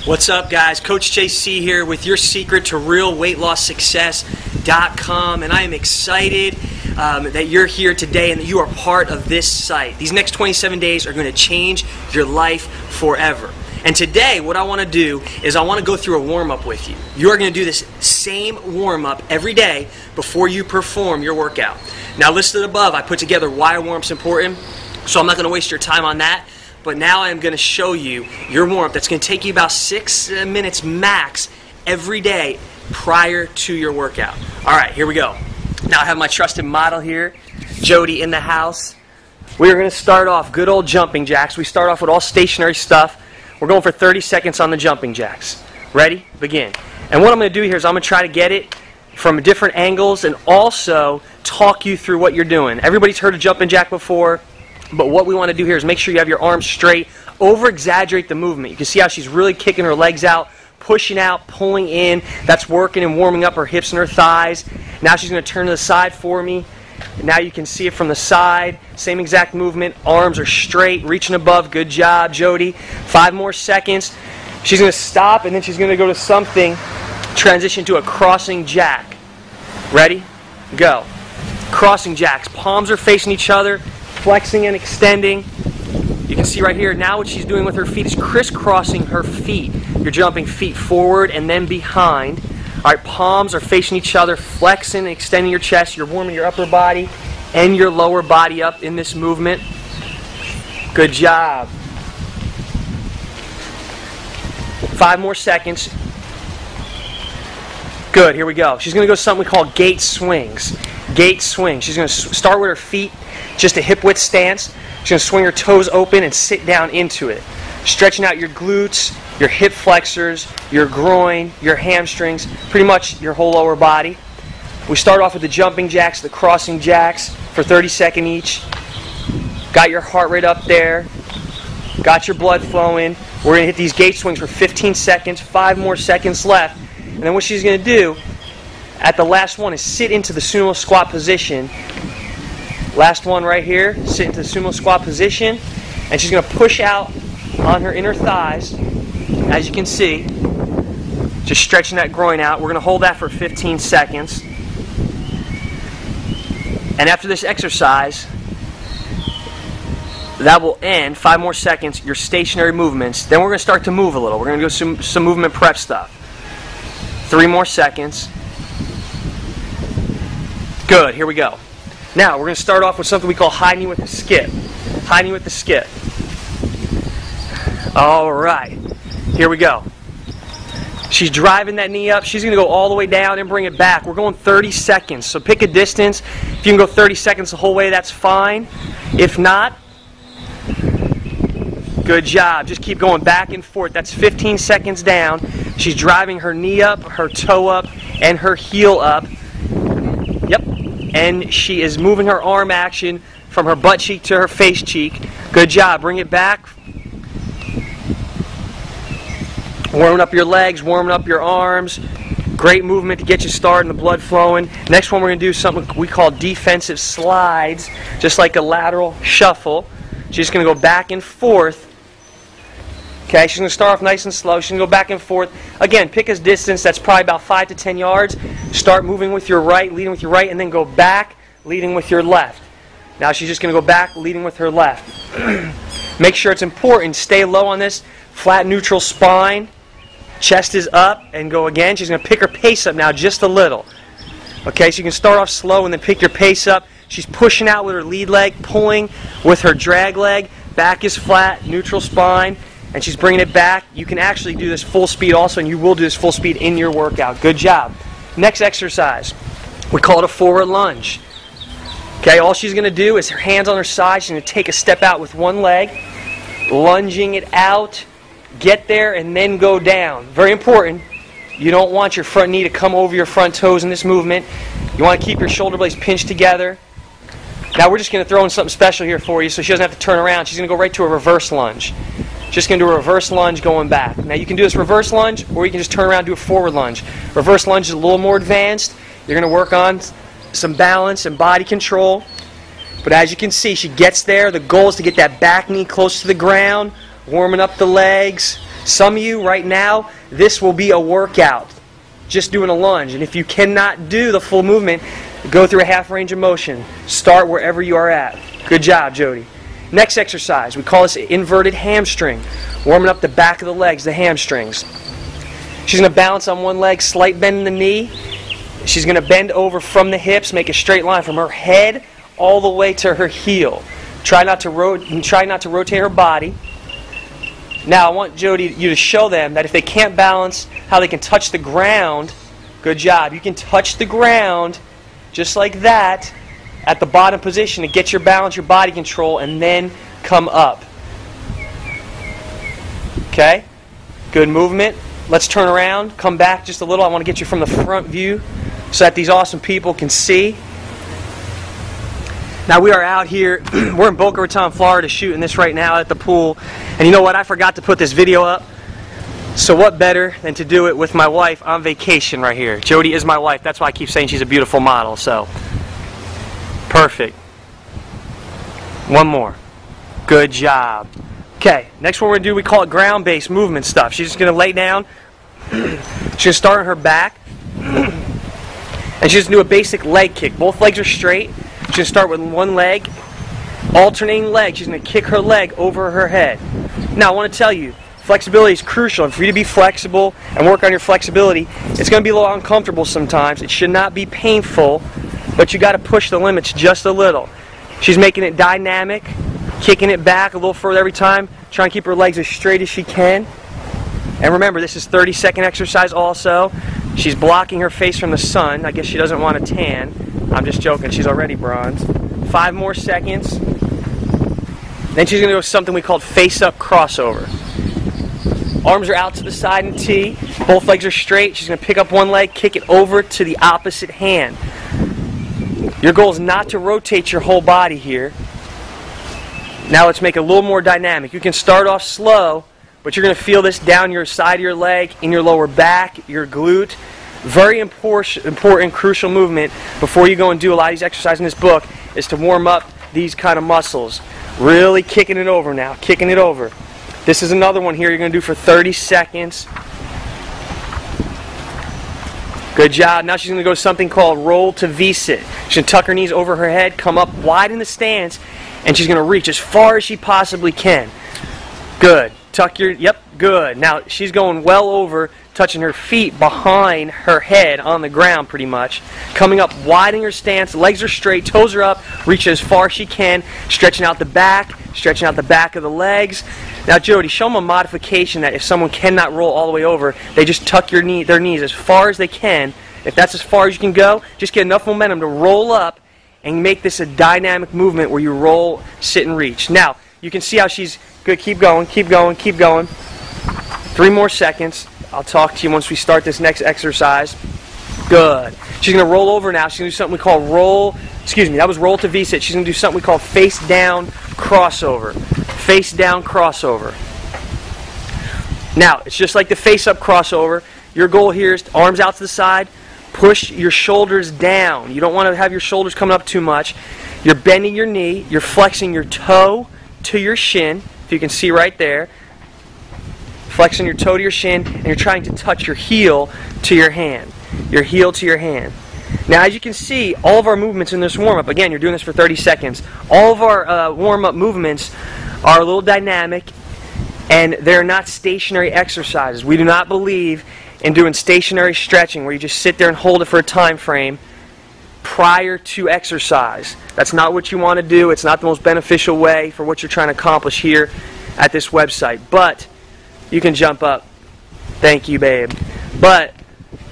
What's up, guys? Coach JC here with your secret to real weight loss success.com, and I am excited that you're here today and that you are part of this site. These next 27 days are going to change your life forever. And today, what I want to do is I want to go through a warm-up with you. You are going to do this same warm-up every day before you perform your workout. Now, listed above, I put together why warm-up's important, so I'm not going to waste your time on that. But now I'm going to show you your warm-up that's going to take you about 6 minutes max every day prior to your workout. All right, here we go. Now I have my trusted model here, Jody, in the house. We are going to start off good old jumping jacks. We start off with all stationary stuff. We're going for 30 seconds on the jumping jacks. Ready? Begin. And what I'm going to do here is I'm going to try to get it from different angles and also talk you through what you're doing. Everybody's heard of jumping jack before. But what we want to do here is make sure you have your arms straight, over-exaggerate the movement. You can see how she's really kicking her legs out, pushing out, pulling in. That's working and warming up her hips and her thighs. Now she's going to turn to the side for me. Now you can see it from the side. Same exact movement. Arms are straight, reaching above. Good job, Jody. 5 more seconds. She's going to stop, and then she's going to go to something, transition to a crossing jack. Ready? Go. Crossing jacks. Palms are facing each other, flexing and extending. You can see right here, now what she's doing with her feet is crisscrossing her feet. You're jumping feet forward and then behind. All right, palms are facing each other, flexing and extending your chest. You're warming your upper body and your lower body up in this movement. Good job. 5 more seconds. Good, here we go. She's going to go to something we call gate swings. Gate swing. She's going to start with her feet, just a hip width stance. She's going to swing her toes open and sit down into it. Stretching out your glutes, your hip flexors, your groin, your hamstrings, pretty much your whole lower body. We start off with the jumping jacks, the crossing jacks for 30 seconds each. Got your heart rate up there. Got your blood flowing. We're going to hit these gate swings for 15 seconds, 5 more seconds left. And then what she's going to do at the last one is sit into the sumo squat position. Last one right here, sit into the sumo squat position, and she's going to push out on her inner thighs, as you can see, just stretching that groin out. We're going to hold that for 15 seconds. And after this exercise, that will end, 5 more seconds, your stationary movements. Then we're going to start to move a little. We're going to do some movement prep stuff. 3 more seconds. Good, here we go. Now, we're going to start off with something we call high knee with the skip. High knee with the skip. All right, here we go. She's driving that knee up. She's going to go all the way down and bring it back. We're going 30 seconds, so pick a distance. If you can go 30 seconds the whole way, that's fine. If not, good job. Just keep going back and forth. That's 15 seconds down. She's driving her knee up, her toe up, and her heel up. Yep. And she is moving her arm action from her butt cheek to her face cheek. Good job. Bring it back. Warming up your legs, warming up your arms. Great movement to get you started and the blood flowing. Next one, we're going to do something we call defensive slides, just like a lateral shuffle. She's just going to go back and forth. Okay, she's going to start off nice and slow. She's going to go back and forth. Again, pick a distance that's probably about 5 to 10 yards. Start moving with your right, leading with your right, and then go back, leading with your left. Now she's just going to go back, leading with her left. Make sure it's important. Stay low on this. Flat, neutral spine. Chest is up, and go again. She's going to pick her pace up now just a little. Okay, so you can start off slow and then pick your pace up. She's pushing out with her lead leg, pulling with her drag leg. Back is flat, neutral spine. And she's bringing it back. You can actually do this full speed also, and you will do this full speed in your workout. Good job. Next exercise, we call it a forward lunge. Okay, all she's going to do is her hands on her side. She's going to take a step out with one leg, lunging it out, get there, and then go down. Very important. You don't want your front knee to come over your front toes in this movement. You want to keep your shoulder blades pinched together. Now we're just going to throw in something special here for you so she doesn't have to turn around. She's going to go right to a reverse lunge. Just going to do a reverse lunge going back. Now you can do this reverse lunge, or you can just turn around and do a forward lunge. Reverse lunge is a little more advanced. You're going to work on some balance and body control. But as you can see, she gets there. The goal is to get that back knee close to the ground, warming up the legs, Some of you right now, this will be a workout, just doing a lunge. And if you cannot do the full movement, go through a half range of motion. Start wherever you are at. Good job, Jody. Next exercise, we call this inverted hamstring. Warming up the back of the legs, the hamstrings. She's going to balance on one leg, slight bend in the knee. She's going to bend over from the hips, make a straight line from her head all the way to her heel. Try not to rotate her body. Now I want you to show them that if they can't balance, how they can touch the ground. Good job. You can touch the ground just like that at the bottom position to get your balance, your body control, and then come up. Okay? Good movement. Let's turn around, come back just a little. I want to get you from the front view so that these awesome people can see. Now we are out here, we're in Boca Raton, Florida, shooting this right now at the pool. And you know what, I forgot to put this video up. So what better than to do it with my wife on vacation right here. Jody is my wife, that's why I keep saying she's a beautiful model, so. Perfect. One more. Good job. Okay, next one we're going to do, we call it ground-based movement stuff. She's just going to lay down. She's going to start on her back. And she's going to do a basic leg kick. Both legs are straight. She's going to start with one leg. Alternating leg. She's going to kick her leg over her head. Now, I want to tell you, flexibility is crucial. And for you to be flexible and work on your flexibility, it's going to be a little uncomfortable sometimes. It should not be painful, but you got to push the limits just a little. She's making it dynamic. Kicking it back a little further every time, trying to keep her legs as straight as she can. And remember, this is 30-second exercise also. She's blocking her face from the sun. I guess she doesn't want a tan. I'm just joking, she's already bronze. 5 more seconds. Then she's going to do something we call face-up crossover. Arms are out to the side in T. Both legs are straight. She's going to pick up one leg, kick it over to the opposite hand. Your goal is not to rotate your whole body here. Now let's make it a little more dynamic. You can start off slow, but you're going to feel this down your side of your leg, in your lower back, your glute. Very important, crucial movement before you go and do a lot of these exercises in this book is to warm up these kind of muscles. Really kicking it over now, kicking it over. This is another one here you're going to do for 30 seconds. Good job. Now she's going to go to something called roll to V-sit. She's going to tuck her knees over her head, come up wide in the stance, and she's going to reach as far as she possibly can. Good. Tuck your, yep, good. Now she's going well over, touching her feet behind her head on the ground pretty much. Coming up wide in her stance, legs are straight, toes are up, reach as far as she can, stretching out the back of the legs. Now Jody, show them a modification that if someone cannot roll all the way over, they just tuck their knees as far as they can. If that's as far as you can go, just get enough momentum to roll up and make this a dynamic movement where you roll, sit, and reach. Now, you can see how she's good. Keep going, keep going, keep going. 3 more seconds. I'll talk to you once we start this next exercise. Good. She's going to roll over now. She's going to do something we call roll, that was roll to V-sit. She's going to do something we call face down crossover. Face down crossover. Now, it's just like the face up crossover. Your goal here is arms out to the side. Push your shoulders down. You don't want to have your shoulders coming up too much. You're bending your knee. You're flexing your toe to your shin, if you can see right there. Flexing your toe to your shin, and you're trying to touch your heel to your hand. Your heel to your hand. Now, as you can see, all of our movements in this warm-up, again, you're doing this for 30 seconds, all of our warm-up movements are a little dynamic, and they're not stationary exercises. We do not believe in doing stationary stretching where you just sit there and hold it for a time frame prior to exercise. That's not what you want to do. It's not the most beneficial way for what you're trying to accomplish here at this website. But you can jump up. Thank you, babe. But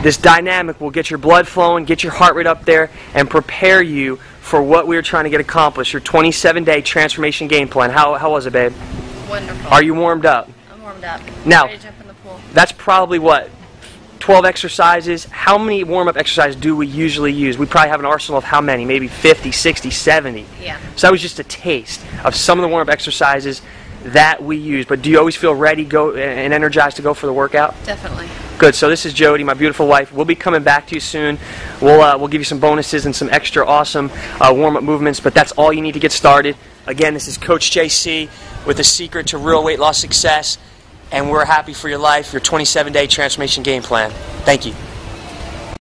this dynamic will get your blood flowing, get your heart rate up there, and prepare you for what we're trying to get accomplished, your 27-day transformation game plan. How was it, babe? Wonderful. Are you warmed up? I'm warmed up. Now, ready to jump in the pool. That's probably what? 12 exercises. How many warm-up exercises do we usually use? We probably have an arsenal of how many? Maybe 50, 60, 70. Yeah. So that was just a taste of some of the warm-up exercises that we use. But do you always feel ready and energized to go for the workout? Definitely. Good. So this is Jody, my beautiful wife. We'll be coming back to you soon. We'll give you some bonuses and some extra awesome warm-up movements, but that's all you need to get started. Again, this is Coach JC with the secret to real weight loss success. and we're happy for your life, your 27-day transformation game plan. Thank you.